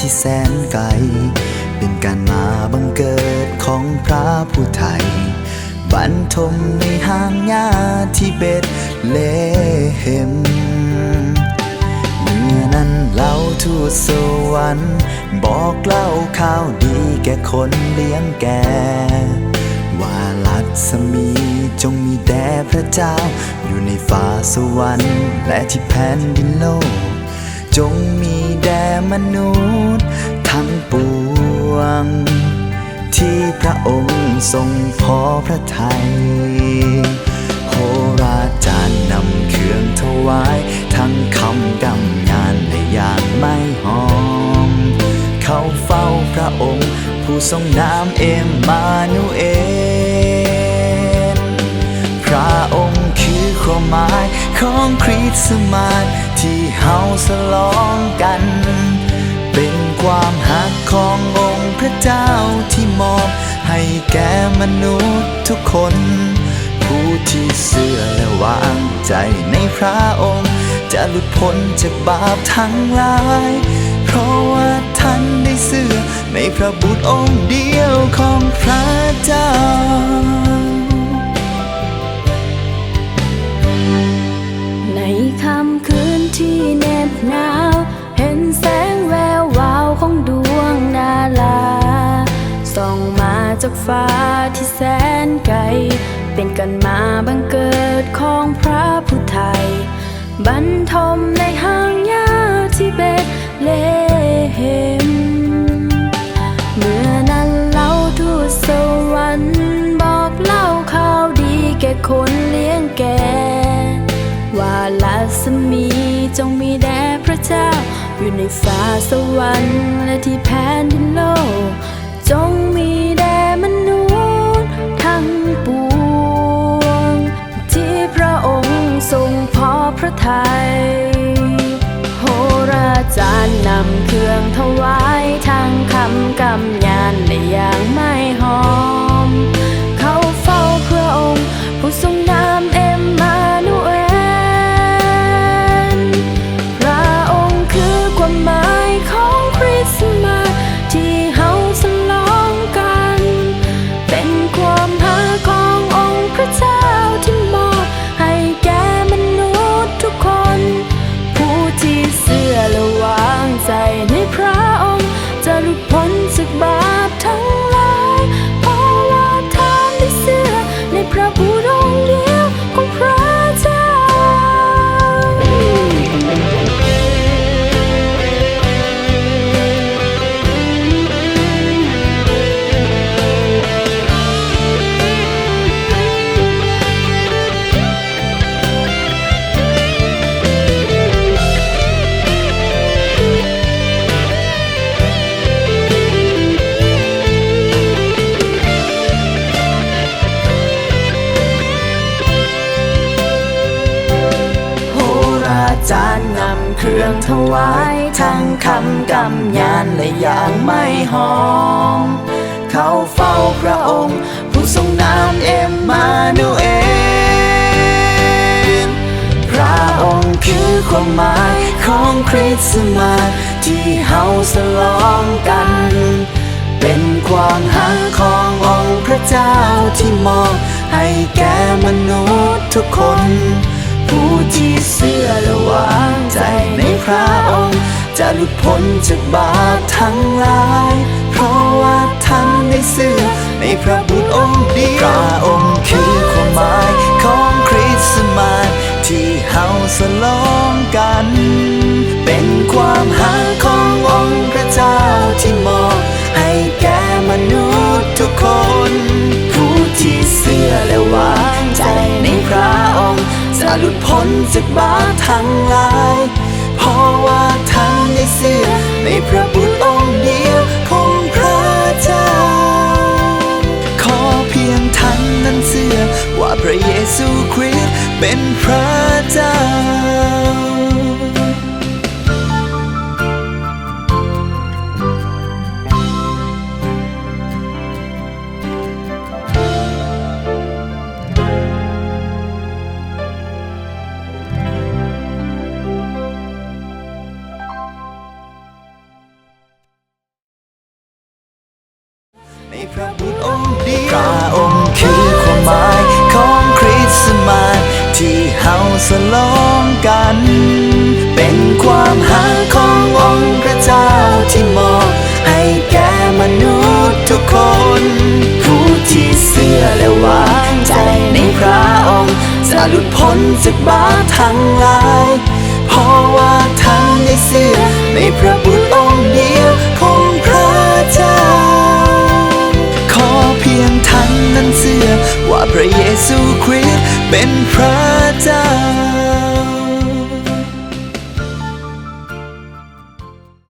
ที่แสนไกลเป็นการมาบังเกิดของพระผู้ไทยบรรทมในห้างหญ้าที่เบธเลเฮมเมื่อนั้นเล่าทูตสวรรค์บอกเล่าข่าวดีแก่คนเลี้ยงแก่ว่าลัทสมีจงมีแด่พระเจ้าอยู่ในฟ้าสวรรค์และที่แผ่นดินโลกจงมีแด่มนุษย์ทั้งปวงที่พระองค์ทรงพอพระทัยโหราจารย์นำเครื่องถวายทั้งคำกำงานและอย่างไม่หอมเข้าเฝ้าพระองค์ผู้ทรงนามเอมมานูเอลพระองค์คือความหมายของคริสต์มาสที่เฮาฉลองกันเป็นความหักขององค์พระเจ้าที่มอบให้แก่มนุษย์ทุกคนผู้ที่เชื่อและวางใจในพระองค์จะหลุดพ้นจากบาปทั้งหลายเพราะว่าท่านได้เชื่อในพระบุตรองค์เดียวของพระเจ้าในค่ำคืนที่เหน็บหนาวเห็นแสงแวววาวของดวงดาราส่องมาจากฟ้าที่แสนไกลเป็นกันมาบังเกิดของพระผู้ไทยบรรทมในห้างหญ้าที่เบธเลเฮมเมื่อนั้นเล่าทูตสวรรค์บอกเล่าข่าวดีแก่คนเลี้ยงแก่ว่าลัทสมีจงมีแด่พระเจ้าอยู่ในฟ้าสวรรค์และที่แผ่นดินโลกจงมีแด่มนุษย์ทั้งปวงที่พระองค์ทรงพอพระทัยโหราจารย์นำเครื่องถวายทั้งคำกำยานและอย่างไม่หอมเข้าเฝ้าพระองค์ผู้ทรงนามเอมมานูเอลพระองค์คือความหมายของคริสต์มาสที่เฮาฉลองกันเป็นความหาขององค์พระเจ้าที่มอบให้แก่มนุษย์ทุกคนผู้ที่เชื่อและวางใจในพระองค์จะหลุดพ้นจากบาปทั้งหลายเพราะว่าท่านได้เชื่อในพระบุตรองค์เดียวของพระเจ้าจารย์นำเครื่องถวายทั้งคำกำยานและอย่างไม่หอมเข้าเฝ้าพระองค์ผู้ทรงนามเอมมานูเอลพระองค์คือความหมายของคริสต์มาสที่เฮาฉลองกันเป็นความหักขององค์พระเจ้าที่มอบให้แก่มนุษย์ทุกคนผู้ที่เชื่อและวางใจในพระองค์จะหลุดพ้นจากบาปทั้งหลายเพราะว่าท่านได้เชื่อในพระบุตรองค์เดียวพระองค์คือความหมายของคริสต์มาสที่เฮาฉลองกันเป็นความหักขององค์พระเจ้าที่มอบให้แก่มนุษย์ทุกคนผู้ที่เชื่อและวางใจในพระองค์จะหลุดพ้นจากบาปทั้งหลายเพราะว่าท่านได้เชื่อในพระบุตรองค์เดียวของพระเจ้าขอเพียงท่านนั้นเชื่อว่าพระเยซูคริสต์เป็นพระเจ้า สลองกัน เป็นความหาขององค์พระเจ้าที่มอบให้แก่มนุษย์ทุกคน ผู้ที่เชื่อและวางใจในพระองค์จะหลุดพ้นจากบาปทั้งหลายเพราะว่าท่านได้เชื่อในพระบุตรองค์เดียวของพระเจ้า ขอเพียงท่านนั้นเชื่อว่าพระเยซูคริสต์เป็นพระเจ้า